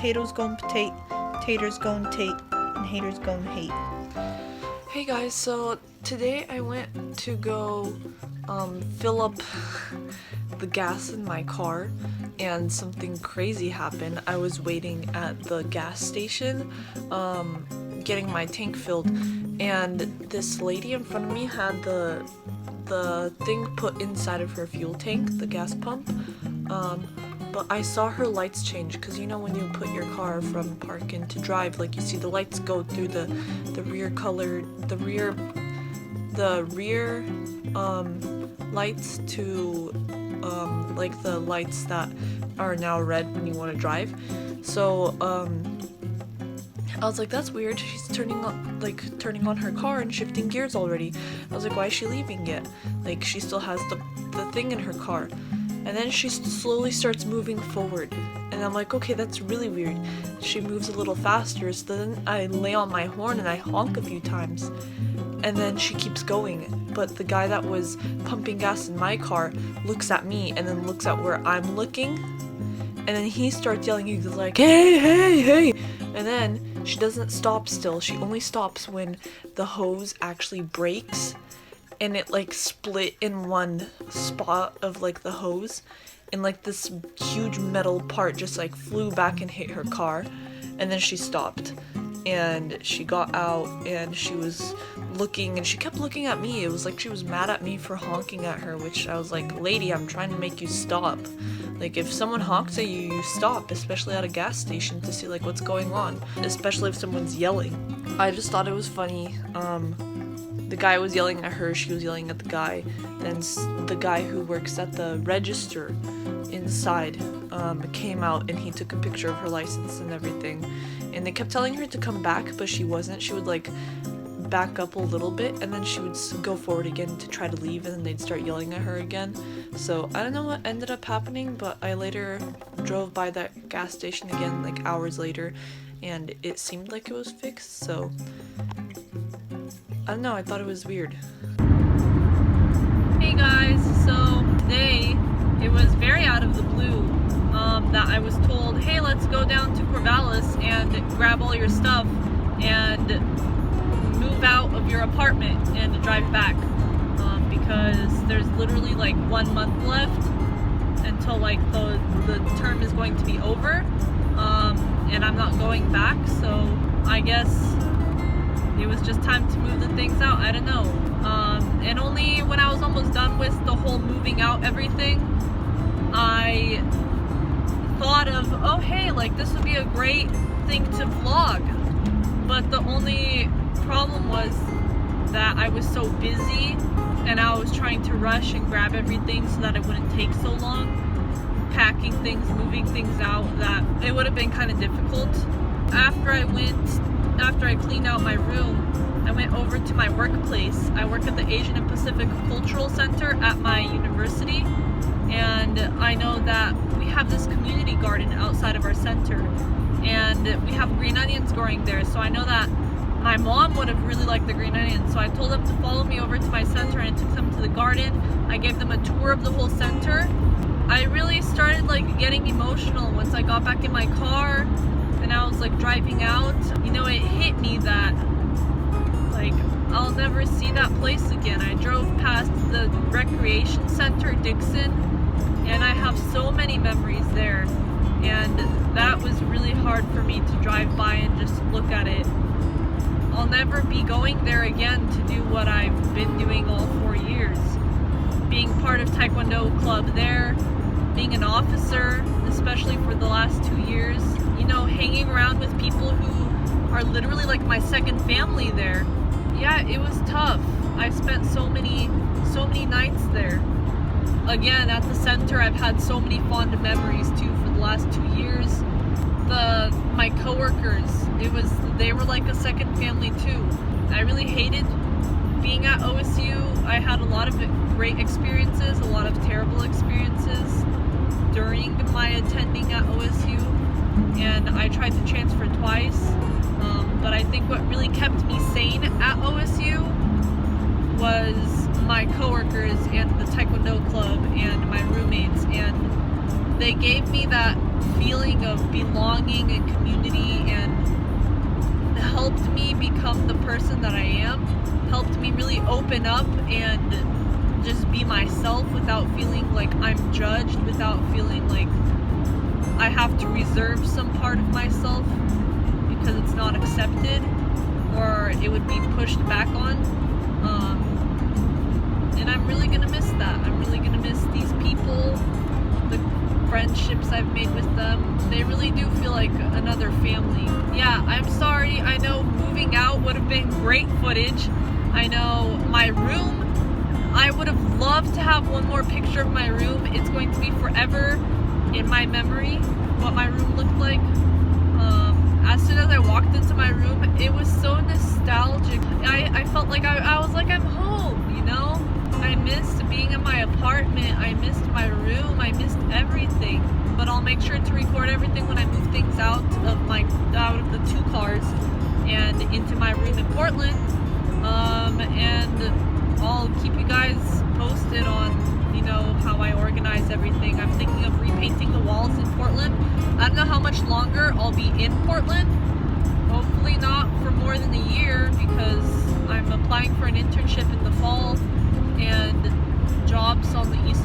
Potatoes gon' potate, taters gon' tate, and haters gon' hate. Hey guys, so today I went to go fill up the gas in my car and something crazy happened. I was waiting at the gas station getting my tank filled, and this lady in front of me had the thing put inside of her fuel tank, the gas pump, but I saw her lights change, because you know when you put your car from park into drive, like you see the lights go through the rear color, the rear lights to like the lights that are now red when you want to drive. So I was like, that's weird, she's turning on her car and shifting gears already. I was like, why is she leaving it? Like, she still has the thing in her car. And then she slowly starts moving forward. And I'm like, okay, that's really weird. She moves a little faster, so then I lay on my horn and I honk a few times. And then she keeps going. But the guy that was pumping gas in my car looks at me and then looks at where I'm looking. And then he starts yelling, he's like, hey, hey, hey! And then she doesn't stop still. She only stops when the hose actually breaks. And it like split in one spot of like the hose, and like this huge metal part just like flew back and hit her car. And then she stopped and she got out and she was looking, and she kept looking at me. It was like she was mad at me for honking at her, which I was like, lady, I'm trying to make you stop. Like, if someone honks at you, you stop, especially at a gas station, to see like what's going on, especially if someone's yelling. I just thought it was funny. The guy was yelling at her, she was yelling at the guy. Then the guy who works at the register inside came out and he took a picture of her license and everything. And they kept telling her to come back, but she wasn't. She would like back up a little bit and then she would go forward again to try to leave, and then they'd start yelling at her again. So I don't know what ended up happening, but I later drove by that gas station again like hours later and it seemed like it was fixed, so I don't know, I thought it was weird. Hey guys, so today it was very out of the blue that I was told, hey, let's go down to Corvallis and grab all your stuff and move out of your apartment and drive back, because there's literally like 1 month left until like the term is going to be over, and I'm not going back, so I guess it was just time to move the things out. I don't know. And only when I was almost done with the whole moving out everything, I thought of, oh hey, like this would be a great thing to vlog. But the only problem was that I was so busy and I was trying to rush and grab everything so that it wouldn't take so long, packing things, moving things out, that it would have been kind of difficult. After I cleaned out my room, I went over to my workplace. I work at the Asian and Pacific Cultural Center at my university, and I know that we have this community garden outside of our center, and we have green onions growing there, so I know that my mom would have really liked the green onions, so I told them to follow me over to my center and I took them to the garden. I gave them a tour of the whole center. I really started like getting emotional once I got back in my car and I was like driving out. You know, it hit me that like I'll never see that place again. I drove past the recreation center, Dixon, and I have so many memories there, and that was really hard for me to drive by and just look at it. I'll never be going there again to do what I've been doing all 4 years. Being part of Taekwondo club there, being an officer, especially for the last 2 years, you know, hanging around with people who are literally like my second family there. Yeah, it was tough. I spent so many nights there. Again, at the center, I've had so many fond memories too for the last 2 years. My coworkers, they were like a second family too. I really hated being at OSU. I had a lot of great experiences, a lot of terrible experiences during my attending at OSU, and I tried to transfer twice. But I think what really kept me sane at OSU was my coworkers and the Taekwondo club and my roommates and they gave me that feeling of belonging and community, and helped me become the person that I am, helped me really open up and just be myself without feeling like I'm judged, without feeling like I have to reserve some part of myself because it's not accepted or it would be pushed back on. And I'm really gonna miss that. I'm really gonna miss these people, the friendships I've made with them. They really do feel like another family. Yeah, I'm sorry. I know moving out would have been great footage. I know my room, I would have loved to have one more picture of my room. It's going to be forever in my memory what my room looked like. As soon as I walked into my room, it was so nostalgic. I felt like I was like I'm home, you know? I missed being in my apartment. I missed my room. I missed everything. But I'll make sure to record everything when I move things out of the 2 cars and into my room in Portland. And I'll keep you guys posted on, you know, how I organize everything. I'm thinking of repainting the walls in Portland. I don't know how much longer I'll be in Portland. Hopefully not for more than a year, because I'm applying for an internship in the fall and jobs on the East